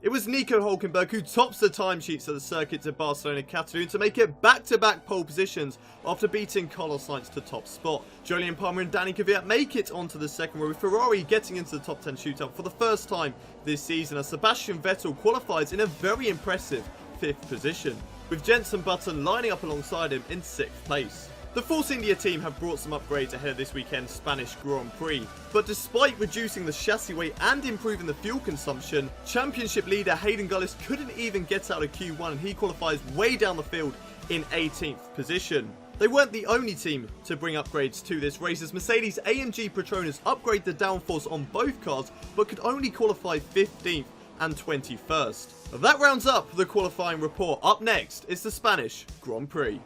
It was Nico Hulkenberg who tops the timesheets at the circuits of Barcelona Catalunya to make it back-to-back pole positions after beating Carlos Sainz to top spot. Julian Palmer and Danny Kvyat make it onto the second row, with Ferrari getting into the top 10 shootout for the first time this season, as Sebastian Vettel qualifies in a very impressive 5th position, with Jenson Button lining up alongside him in 6th place. The Force India team have brought some upgrades ahead of this weekend's Spanish Grand Prix, but despite reducing the chassis weight and improving the fuel consumption, championship leader Hayden Gullis couldn't even get out of Q1, and he qualifies way down the field in 18th position. They weren't the only team to bring upgrades to this race, as Mercedes AMG Petronas upgrade the downforce on both cars, but could only qualify 15th and 21st. That rounds up the qualifying report. Up next is the Spanish Grand Prix.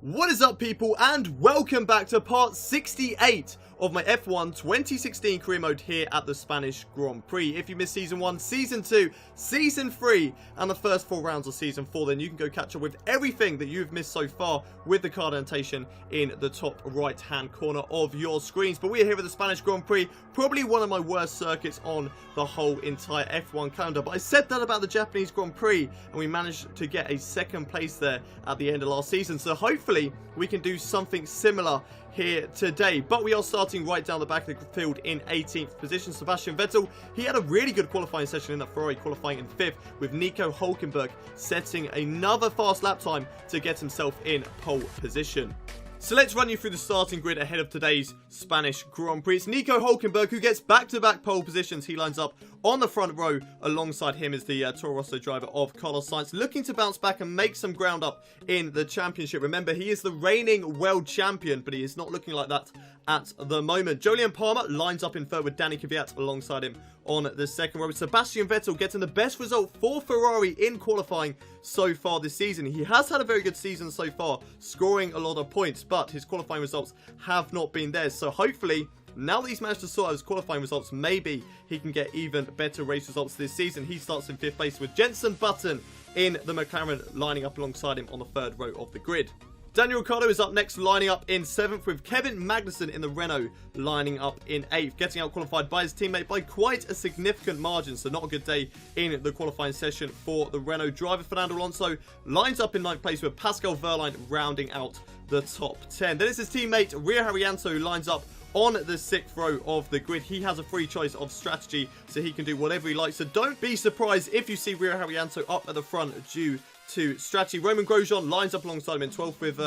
What is up, people, and welcome back to part 68 of my F1 2016 career mode here at the Spanish Grand Prix. If you missed Season 1, Season 2, Season 3, and the first 4 rounds of Season 4, then you can go catch up with everything that you've missed so far with the card annotation in the top right-hand corner of your screens. But we are here at the Spanish Grand Prix, probably one of my worst circuits on the whole entire F1 calendar. But I said that about the Japanese Grand Prix, and we managed to get a 2nd place there at the end of last season. So hopefully we can do something similar here today. But we are starting right down the back of the field in 18th position. Sebastian Vettel, he had a really good qualifying session in that Ferrari, qualifying in 5th, with Nico Hulkenberg setting another fast lap time to get himself in pole position. So let's run you through the starting grid ahead of today's Spanish Grand Prix. It's Nico Hulkenberg who gets back-to-back pole positions. He lines up on the front row. Alongside him is the Toro Rosso driver of Carlos Sainz, looking to bounce back and make some ground up in the championship. Remember, he is the reigning world champion, but he is not looking like that at the moment. Julian Palmer lines up in 3rd with Danny Kvyat alongside him on the 2nd row. Sebastian Vettel getting the best result for Ferrari in qualifying so far this season. He has had a very good season so far, scoring a lot of points, but his qualifying results have not been there. So hopefully, now that he's managed to sort out his qualifying results, maybe he can get even better race results this season. He starts in 5th place with Jenson Button in the McLaren lining up alongside him on the 3rd row of the grid. Daniel Ricciardo is up next, lining up in 7th, with Kevin Magnussen in the Renault lining up in 8th, getting out qualified by his teammate by quite a significant margin. So not a good day in the qualifying session for the Renault driver. Fernando Alonso lines up in 9th place, with Pascal Wehrlein rounding out the top 10. Then it's his teammate Rio Haryanto who lines up on the 6th row of the grid. He has a free choice of strategy, so he can do whatever he likes. So don't be surprised if you see Rio Haryanto up at the front due to strategy. Roman Grosjean lines up alongside him in 12th, with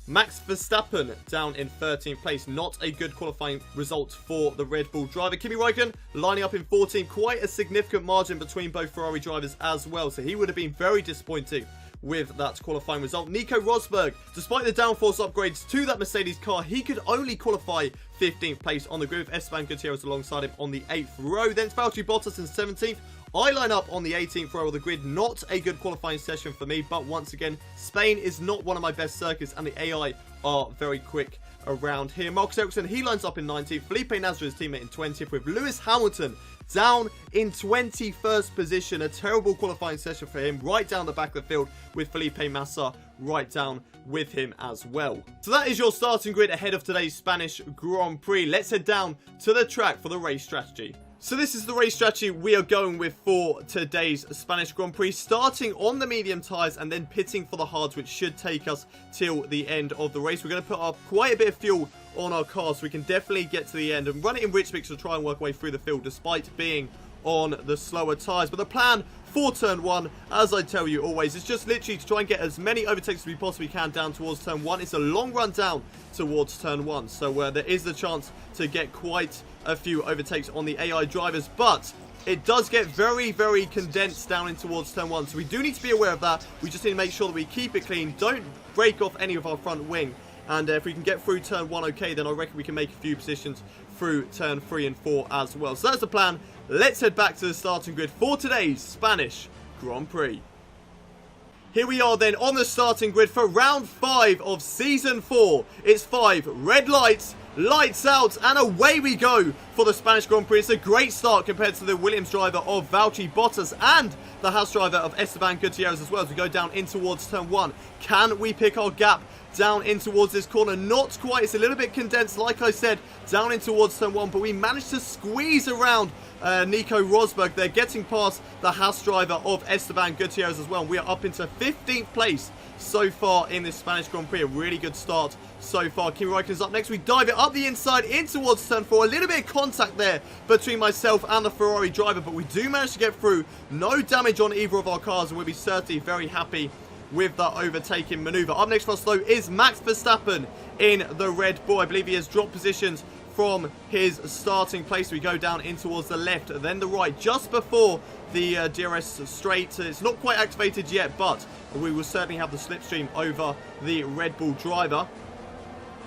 Max Verstappen down in 13th place. Not a good qualifying result for the Red Bull driver. Kimi Räikkönen lining up in 14th. Quite a significant margin between both Ferrari drivers as well, so he would have been very disappointing with that qualifying result. Nico Rosberg, despite the downforce upgrades to that Mercedes car, he could only qualify 15th place on the grid, with Esteban Gutierrez alongside him on the 8th row. Then it's Valtteri Bottas in 17th. I line up on the 18th row of the grid. Not a good qualifying session for me, but once again, Spain is not one of my best circuits, and the AI are very quick around here. Marcus Ericsson, he lines up in 19th. Felipe Nasr, his teammate, in 20th, with Lewis Hamilton down in 21st position. A terrible qualifying session for him, right down the back of the field, with Felipe Massa right down with him as well. So that is your starting grid ahead of today's Spanish Grand Prix. Let's head down to the track for the race strategy. So this is the race strategy we are going with for today's Spanish Grand Prix, starting on the medium tyres and then pitting for the hards, which should take us till the end of the race. We're going to put up quite a bit of fuel on our car, so we can definitely get to the end and run it in rich mix to try and work our way through the field, despite being on the slower tyres. But the plan for turn 1, as I tell you always, is just literally to try and get as many overtakes as we possibly can down towards turn 1. It's a long run down towards turn 1, so there is the chance to get quite a few overtakes on the AI drivers, but it does get very, very condensed down in towards turn 1, so we do need to be aware of that. We just need to make sure that we keep it clean, don't break off any of our front wing, and if we can get through turn 1 okay, then I reckon we can make a few positions through turn 3 and 4 as well. So that's the plan. Let's head back to the starting grid for today's Spanish Grand Prix. Here we are then on the starting grid for round 5 of Season 4. It's 5 red lights, lights out, and away we go for the Spanish Grand Prix. It's a great start compared to the Williams driver of Valtteri Bottas and the Haas driver of Esteban Gutierrez as well, as we go down in towards turn 1. Can we pick our gap down in towards this corner? Not quite. It's a little bit condensed, like I said, down in towards turn 1, but we managed to squeeze around Nico Rosberg. They're getting past the Haas driver of Esteban Gutierrez as well. We are up into 15th place so far in this Spanish Grand Prix. A really good start so far. Kimi Räikkönen's up next. We dive it up the inside in towards turn 4. A little bit of contact there between myself and the Ferrari driver, but we do manage to get through. No damage on either of our cars, and we'll be certainly very happy with that overtaking maneuver. Up next for us, though, is Max Verstappen in the Red Bull. I believe he has dropped positions from his starting place. We go down in towards the left, then the right, just before the DRS straight. It's not quite activated yet, but we will certainly have the slipstream over the Red Bull driver.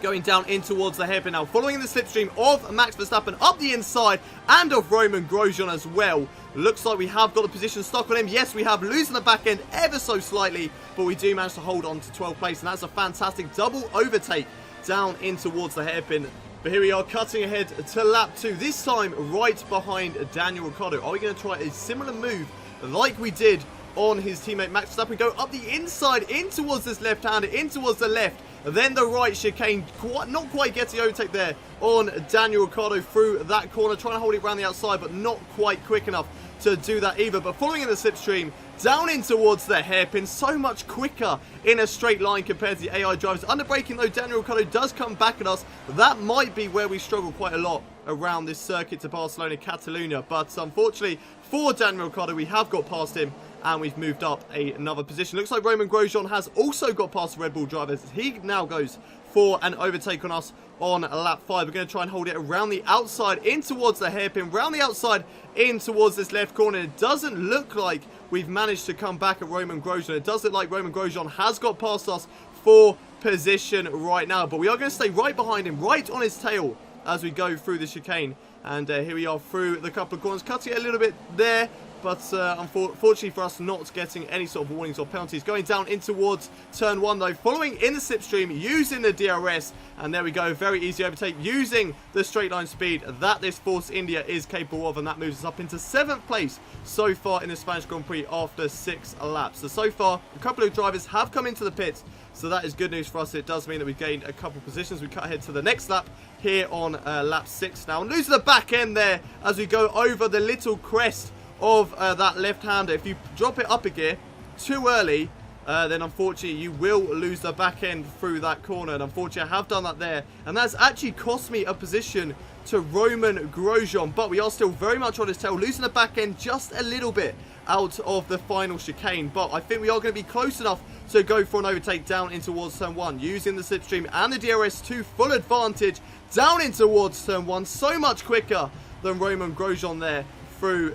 Going down in towards the hairpin now, following the slipstream of Max Verstappen up the inside and of Roman Grosjean as well. Looks like we have got the position stuck on him. Yes, we have, losing the back end ever so slightly, but we do manage to hold on to 12th place, and that's a fantastic double overtake down in towards the hairpin. But here we are, cutting ahead to lap 2, this time right behind Daniel Ricciardo. Are we going to try a similar move like we did on his teammate Max Verstappen? Go up the inside, in towards this left-hander, in towards the left, then the right chicane, not quite getting overtake there on Daniel Ricciardo through that corner, trying to hold it around the outside, but not quite quick enough to do that either. But following in the slipstream, down in towards the hairpin, so much quicker in a straight line compared to the AI drivers. Under braking though, Daniel Ricciardo does come back at us. That might be where we struggle quite a lot around this circuit to Barcelona, Catalonia. But unfortunately for Daniel Ricciardo, we have got past him and we've moved up another position. Looks like Roman Grosjean has also got past the Red Bull drivers. He now goes for an overtake on us on lap 5. We're going to try and hold it around the outside in towards the hairpin, round the outside in towards this left corner. It doesn't look like we've managed to come back at Roman Grosjean. It does look like Roman Grosjean has got past us for position right now, but we are going to stay right behind him, right on his tail as we go through the chicane. And here we are through the couple of corners, cutting it a little bit there, but unfortunately for us, not getting any sort of warnings or penalties. Going down in towards turn 1 though, following in the slipstream, using the DRS, and there we go, very easy overtake using the straight line speed that this Force India is capable of, and that moves us up into 7th place so far in the Spanish Grand Prix after 6 laps. So far, a couple of drivers have come into the pits, so that is good news for us. It does mean that we've gained a couple of positions. We cut ahead to the next lap here on lap 6 now, and losing the back end there as we go over the little crest of that left-hander. If you drop it up a gear too early, then unfortunately you will lose the back end through that corner, and unfortunately I have done that there, and that's actually cost me a position to Roman Grosjean, but we are still very much on his tail, losing the back end just a little bit out of the final chicane. But I think we are going to be close enough to go for an overtake down in towards turn 1, using the slipstream and the DRS to full advantage down in towards turn 1, so much quicker than Roman Grosjean there through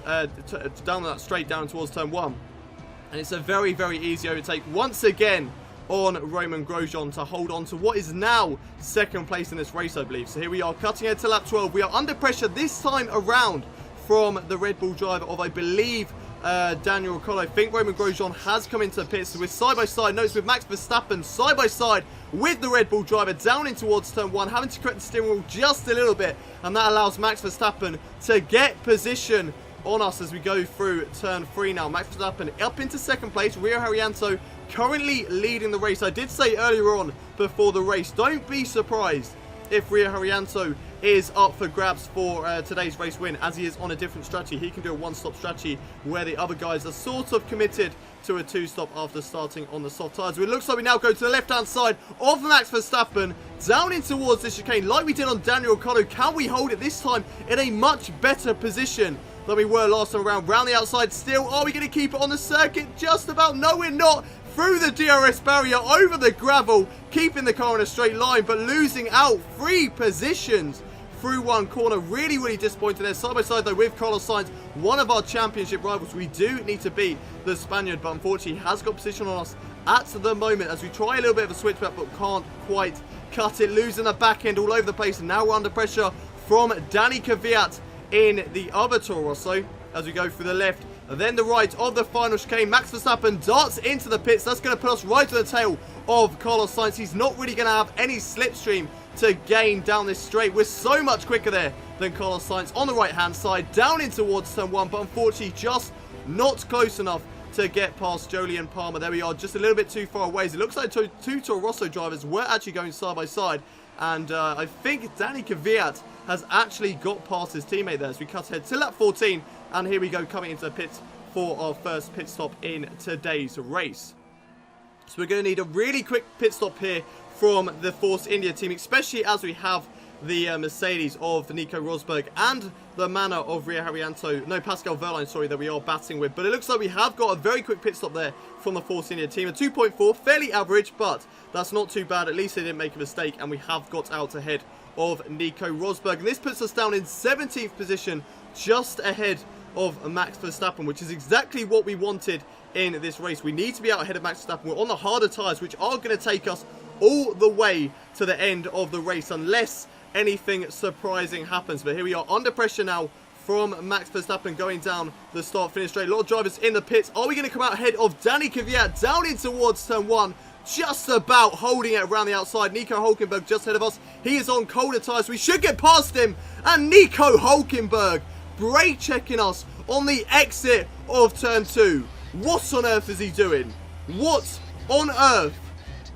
down that straight down towards turn 1. And it's a very, very easy overtake once again on Roman Grosjean to hold on to what is now 2nd place in this race, I believe. So here we are, cutting ahead to lap 12. We are under pressure this time around from the Red Bull driver of, I believe, Daniel Ricciardo. I think Roman Grosjean has come into the pits. So we're side by side. Notice with Max Verstappen side by side with the Red Bull driver down in towards turn 1, having to correct the steering wheel just a little bit, and that allows Max Verstappen to get position on us as we go through turn 3 now. Max Verstappen up into 2nd place. Rio Haryanto currently leading the race. I did say earlier on before the race, don't be surprised if Rio Haryanto is up for grabs for today's race win, as he is on a different strategy. He can do a one-stop strategy where the other guys are sort of committed to a 2-stop after starting on the soft tyres. It looks like we now go to the left-hand side of Max Verstappen, down in towards the chicane like we did on Daniel Ricciardo. Can we hold it this time in a much better position than we were last time around? Round the outside still. Are we going to keep it on the circuit? Just about. No, we're not. Through the DRS barrier, over the gravel, keeping the car in a straight line, but losing out 3 positions through one corner. Really, really disappointed there. Side by side, though, with Carlos Sainz, one of our championship rivals. We do need to beat the Spaniard, but unfortunately, he has got position on us at the moment as we try a little bit of a switchback, but can't quite cut it. Losing the back end all over the place, and now we're under pressure from Danny Kvyat in the other Toro Rosso as we go through the left and then the right of the final chicane. Max Verstappen darts into the pits. That's going to put us right to the tail of Carlos Sainz. He's not really going to have any slipstream to gain down this straight. We're so much quicker there than Carlos Sainz on the right-hand side, down in towards turn 1, but unfortunately just not close enough to get past Jolyon Palmer. There we are, just a little bit too far away. It looks like two Toro Rosso drivers were actually going side by side, and I think Danny Kvyat has actually got past his teammate there as we cut ahead to lap 14, and here we go, coming into the pits for our first pit stop in today's race. So we're going to need a really quick pit stop here from the Force India team, especially as we have the Mercedes of Nico Rosberg and the Manor of Pascal Wehrlein, sorry, that we are batting with. But it looks like we have got a very quick pit stop there from the Force India team. A 2.4, fairly average, but that's not too bad. At least they didn't make a mistake, and we have got out ahead of Nico Rosberg. And this puts us down in 17th position, just ahead of Max Verstappen, which is exactly what we wanted in this race. We need to be out ahead of Max Verstappen. We're on the harder tyres, which are going to take us all the way to the end of the race, unless anything surprising happens. But here we are under pressure now from Max Verstappen going down the start-finish straight. A lot of drivers in the pits. Are we going to come out ahead of Danny Kvyat down in towards turn 1? Just about holding it around the outside. Nico Hulkenberg just ahead of us. He is on colder tyres. We should get past him. And Nico Hulkenberg brake checking us on the exit of turn 2. What on earth is he doing? What on earth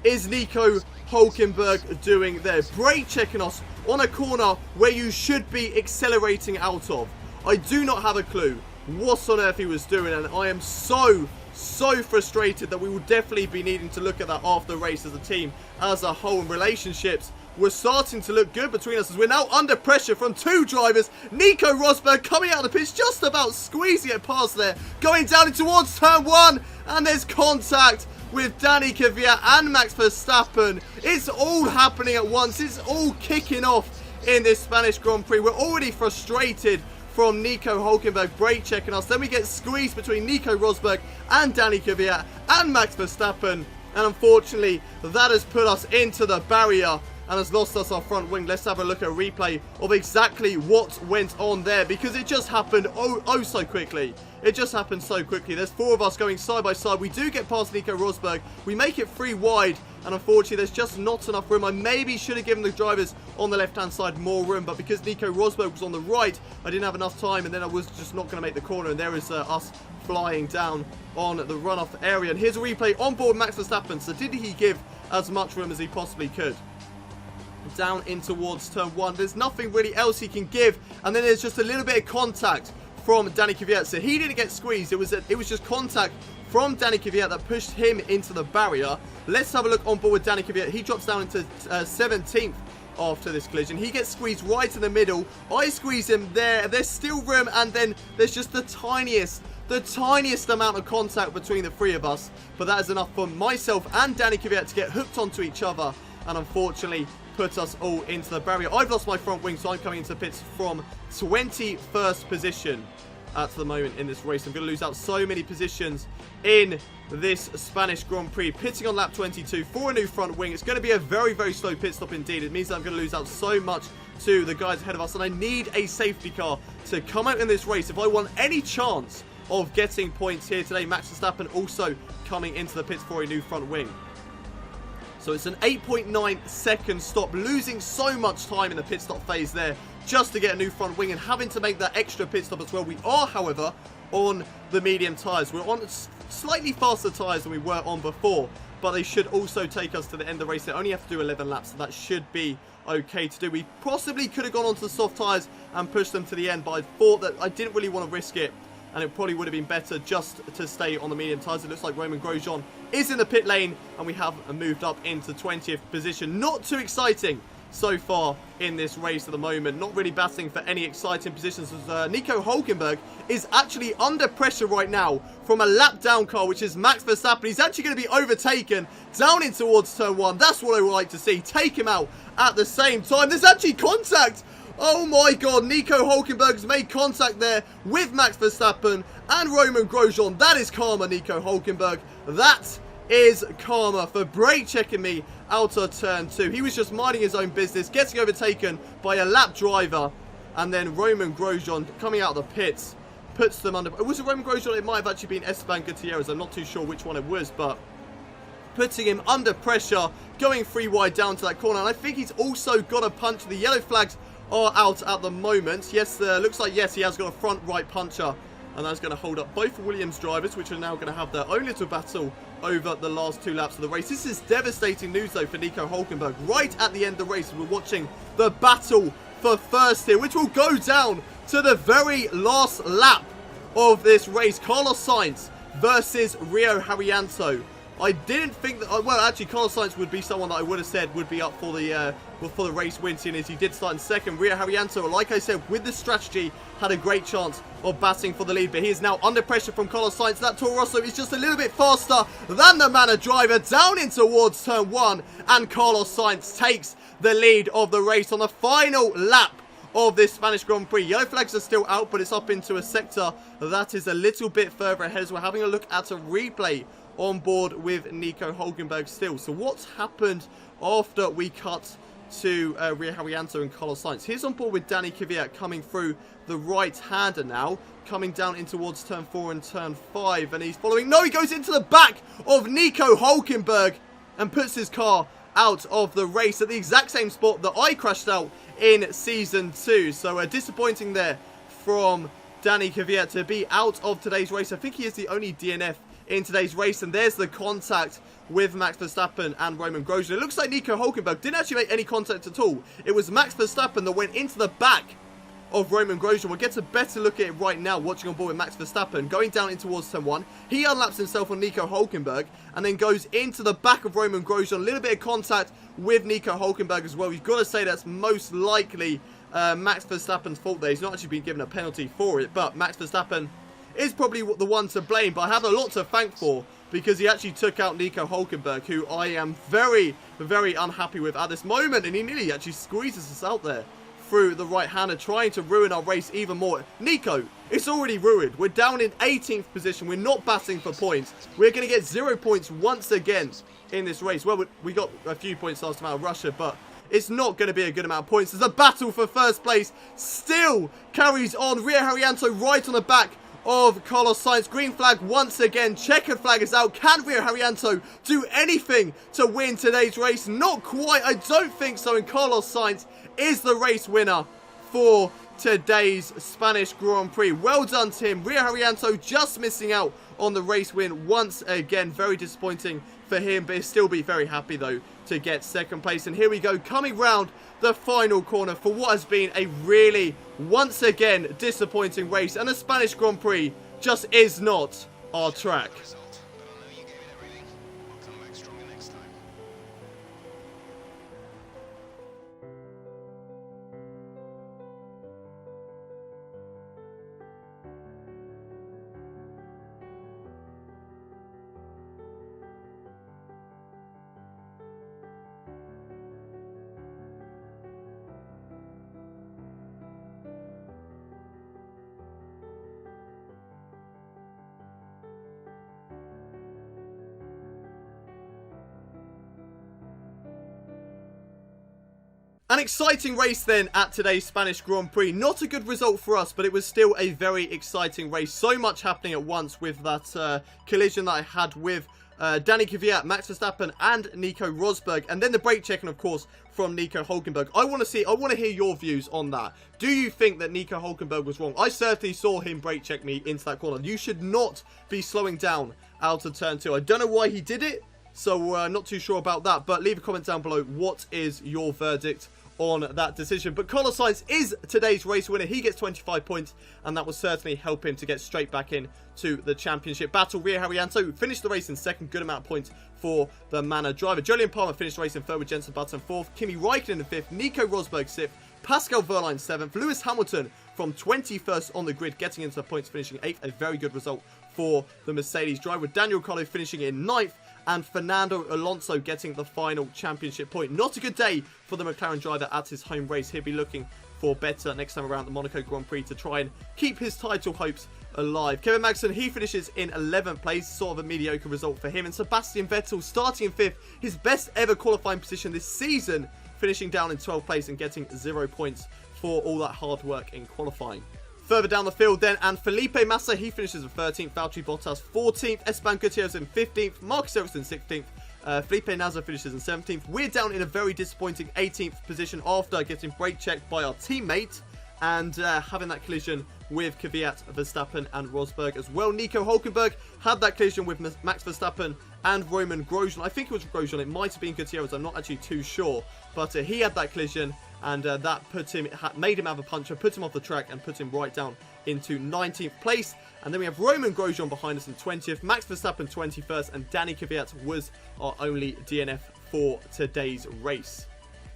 is Nico Hulkenberg doing there? Brake checking us on a corner where you should be accelerating out of. I do not have a clue what on earth he was doing, and I am so frustrated that we will definitely be needing to look at that after the race as a team as a whole. And relationships were starting to look good between us as we're now under pressure from two drivers. Nico Rosberg coming out of the pitch, just about squeezing it past there, going down in towards turn 1, and there's contact with Danny Kvyat and Max Verstappen. It's all happening at once. It's all kicking off in this Spanish Grand Prix. We're already frustrated from Nico Hulkenberg brake checking us. Then we get squeezed between Nico Rosberg and Danny Kvyat and Max Verstappen. And unfortunately, that has put us into the barrier and has lost us our front wing. Let's have a look at a replay of exactly what went on there, because it just happened oh so quickly. It just happened so quickly. There's 4 of us going side by side. We do get past Nico Rosberg. We make it 3 wide, and unfortunately there's just not enough room. I maybe should have given the drivers on the left-hand side more room, but because Nico Rosberg was on the right, I didn't have enough time, and then I was just not going to make the corner, and there is us flying down on the runoff area. And here's a replay on board Max Verstappen. So did he give as much room as he possibly could? Down in towards turn 1, there's nothing really else he can give, and then there's just a little bit of contact from Danny Kvyat. So he didn't get squeezed, it was just contact from Danny Kvyat that pushed him into the barrier. Let's have a look on board with Danny Kvyat. He drops down into 17th after this collision. He gets squeezed right in the middle. I squeeze him there. There's still room, and then there's just the tiniest amount of contact between the 3 of us, but that is enough for myself and Danny Kvyat to get hooked onto each other, and unfortunately put us all into the barrier. I've lost my front wing, so I'm coming into pits from 21st position at the moment in this race. I'm going to lose out so many positions in this Spanish Grand Prix. Pitting on lap 22 for a new front wing. It's going to be a very slow pit stop indeed. It means that I'm going to lose out so much to the guys ahead of us, and I need a safety car to come out in this race if I want any chance of getting points here today. Max Verstappen also coming into the pits for a new front wing. So it's an 8.9 second stop, losing so much time in the pit stop phase there just to get a new front wing and having to make that extra pit stop as well. We are, however, on the medium tyres. We're on slightly faster tyres than we were on before, but they should also take us to the end of the race. They only have to do 11 laps, so that should be okay to do. We possibly could have gone onto the soft tyres and pushed them to the end, but I thought that I didn't really want to risk it, and it probably would have been better just to stay on the medium tyres. It looks like Romain Grosjean is in the pit lane, and we have moved up into 20th position. Not too exciting so far in this race at the moment. Not really battling for any exciting positions, as Nico Hulkenberg is actually under pressure right now from a lap down car, which is Max Verstappen. He's actually going to be overtaken down in towards turn 1. That's what I would like to see. Take him out at the same time. There's actually contact. Oh my god, Nico Hulkenberg has made contact there with Max Verstappen and Romain Grosjean. That is karma, Nico Hulkenberg. That is karma for brake checking me out of turn 2. He was just minding his own business, getting overtaken by a lap driver, and then Romain Grosjean coming out of the pits puts them under. Was it Romain Grosjean? It might have actually been Esteban Gutierrez. I'm not too sure which one it was, but putting him under pressure, going 3 wide down to that corner. And I think he's also got a punch. The yellow flags are out at the moment. Yes, looks like, yes, he has got a front right puncher. And that's going to hold up both Williams drivers, which are now going to have their own little battle over the last 2 laps of the race. This is devastating news, though, for Nico Hulkenberg. Right at the end of the race, we're watching the battle for first here, which will go down to the very last lap of this race. Carlos Sainz versus Rio Haryanto. I didn't think that, well, actually, Carlos Sainz would be someone that I would have said would be up for the race win, seeing as he did start in second. Rio Haryanto, like I said, with the strategy, had a great chance of batting for the lead, but he is now under pressure from Carlos Sainz. That Toro Rosso is just a little bit faster than the Manor driver, down in towards turn 1, and Carlos Sainz takes the lead of the race on the final lap of this Spanish Grand Prix. Yellow flags are still out, but it's up into a sector that is a little bit further ahead as we're having a look at a replay on board with Nico Hulkenberg still. So what's happened after we cut to Rio Haryanto and Carlos Sainz? He's on board with Danny Kvyat coming through the right-hander now, coming down in towards turn 4 and turn 5, and he's following. No, he goes into the back of Nico Hulkenberg and puts his car out of the race at the exact same spot that I crashed out in Season 2. So disappointing there from Danny Kvyat to be out of today's race. I think he is the only DNF in today's race, and there's the contact with Max Verstappen and Roman Grosjean. It looks like Nico Hulkenberg didn't actually make any contact at all. It was Max Verstappen that went into the back of Roman Grosjean. We'll get a better look at it right now, watching on board with Max Verstappen, going down in towards turn 1. He unlaps himself on Nico Hulkenberg, and then goes into the back of Roman Grosjean. A little bit of contact with Nico Hulkenberg as well. You've got to say that's most likely Max Verstappen's fault there. He's not actually been given a penalty for it, but Max Verstappen is probably the one to blame, but I have a lot to thank for, because he actually took out Nico Hulkenberg, who I am very, very unhappy with at this moment, and he nearly actually squeezes us out there through the right-hander, trying to ruin our race even more. Nico, it's already ruined. We're down in 18th position. We're not batting for points. We're going to get 0 points once again in this race. Well, we got a few points last time out of Russia, but it's not going to be a good amount of points. As the battle for first place still carries on. Rio Haryanto right on the back of Carlos Sainz. Green flag once again. Checkered flag is out. Can Rio Haryanto do anything to win today's race? Not quite. I don't think so. And Carlos Sainz is the race winner for today's Spanish Grand Prix. Well done to him. Rio Haryanto just missing out on the race win once again. Very disappointing for him, but he'll still be very happy though to get second place. And here we go, coming round the final corner for what has been a really, once again, disappointing race. And the Spanish Grand Prix just is not our track. An exciting race then at today's Spanish Grand Prix. Not a good result for us, but it was still a very exciting race. So much happening at once with that collision that I had with Danny Kvyat, Max Verstappen and Nico Rosberg. And then the brake checking, of course, from Nico Hulkenberg. I want to hear your views on that. Do you think that Nico Hulkenberg was wrong? I certainly saw him brake check me into that corner. You should not be slowing down out of turn 2. I don't know why he did it, so not too sure about that. But leave a comment down below. What is your verdict on that decision? But Carlos Sainz is today's race winner. He gets 25 points, and that will certainly help him to get straight back in to the championship battle. Rio Haryanto finished the race in second. Good amount of points for the Manor driver. Jolyon Palmer finished the race in third with Jenson Button fourth. Kimi Räikkönen in fifth. Nico Rosberg sixth. Pascal Wehrlein seventh. Lewis Hamilton from 21st on the grid, getting into the points, finishing 8th. A very good result for the Mercedes driver. Daniel Ricciardo finishing in 9th. And Fernando Alonso getting the final championship point. Not a good day for the McLaren driver at his home race. He'll be looking for better next time around the Monaco Grand Prix to try and keep his title hopes alive. Kevin Magnussen, he finishes in 11th place. Sort of a mediocre result for him. And Sebastian Vettel starting in 5th. His best ever qualifying position this season. Finishing down in 12th place and getting 0 points for all that hard work in qualifying. Further down the field then, and Felipe Massa, he finishes in 13th, Valtteri Bottas 14th, Esteban Gutierrez in 15th, Marcus Ericsson 16th, Felipe Nasr finishes in 17th. We're down in a very disappointing 18th position after getting brake checked by our teammate and having that collision with Kvyat, Verstappen and Rosberg as well. Nico Hulkenberg had that collision with Max Verstappen and Roman Grosjean. I think it was Grosjean. It might have been Gutierrez. I'm not actually too sure. But he had that collision, and that made him have a puncture, put him off the track, and put him right down into 19th place. And then we have Roman Grosjean behind us in 20th, Max Verstappen 21st, and Danny Kvyat was our only DNF for today's race.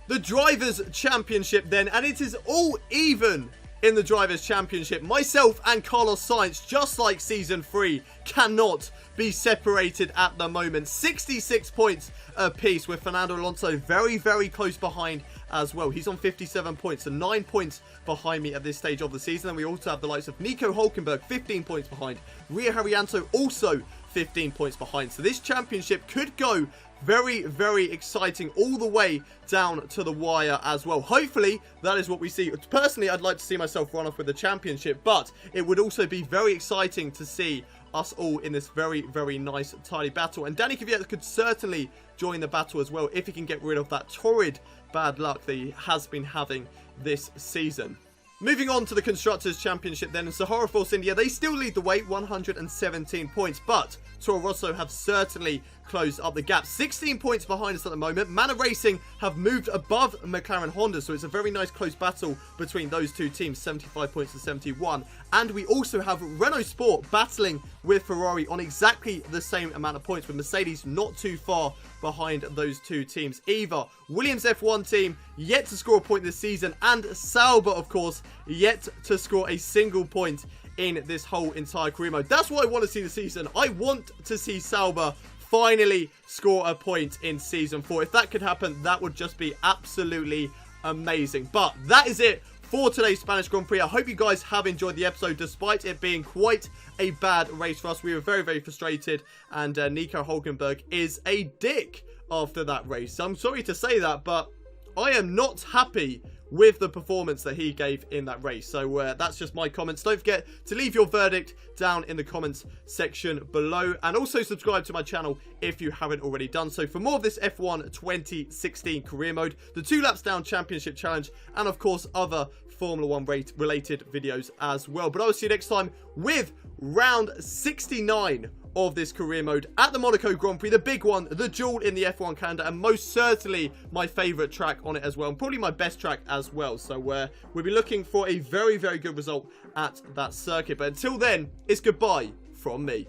The Drivers' Championship then, and it is all even in the Drivers' Championship. Myself and Carlos Sainz, just like Season 3, cannot be separated at the moment. 66 points apiece, with Fernando Alonso very, very close behind as well. He's on 57 points, so 9 points behind me at this stage of the season. And we also have the likes of Nico Hulkenberg, 15 points behind. Ria Haryanto also 15 points behind. So this championship could go very, very exciting all the way down to the wire as well. Hopefully, that is what we see. Personally, I'd like to see myself run off with the championship, but it would also be very exciting to see us all in this very, very nice, tidy battle. And Danny Kvyat could certainly join the battle as well if he can get rid of that torrid bad luck that he has been having this season. Moving on to the Constructors' Championship then, Sahara Force India, they still lead the way, 117 points, but Toro Rosso have certainly closed up the gap. 16 points behind us at the moment. Manor Racing have moved above McLaren Honda, so it's a very nice close battle between those two teams, 75 points to 71. And we also have Renault Sport battling with Ferrari on exactly the same amount of points, with Mercedes not too far behind those two teams either. Williams F1 team yet to score a point this season, and Sauber, of course, yet to score a single point in this whole entire career mode. That's what I want to see this season. I want to see Sauber finally score a point in Season 4. If that could happen, that would just be absolutely amazing. But that is it for today's Spanish Grand Prix. I hope you guys have enjoyed the episode, despite it being quite a bad race for us. We were very, very frustrated, and Nico Hulkenberg is a dick after that race. I'm sorry to say that, but I am not happy with the performance that he gave in that race. So that's just my comments. Don't forget to leave your verdict down in the comments section below, and also subscribe to my channel if you haven't already done so for more of this F1 2016 career mode, the 2 laps down championship challenge, and of course other Formula 1 related videos as well. But I will see you next time with round 69 of this career mode at the Monaco Grand Prix, the big one, the jewel in the F1 calendar, and most certainly my favourite track on it as well, and probably my best track as well. So we'll be looking for a very, very good result at that circuit. But until then, it's goodbye from me.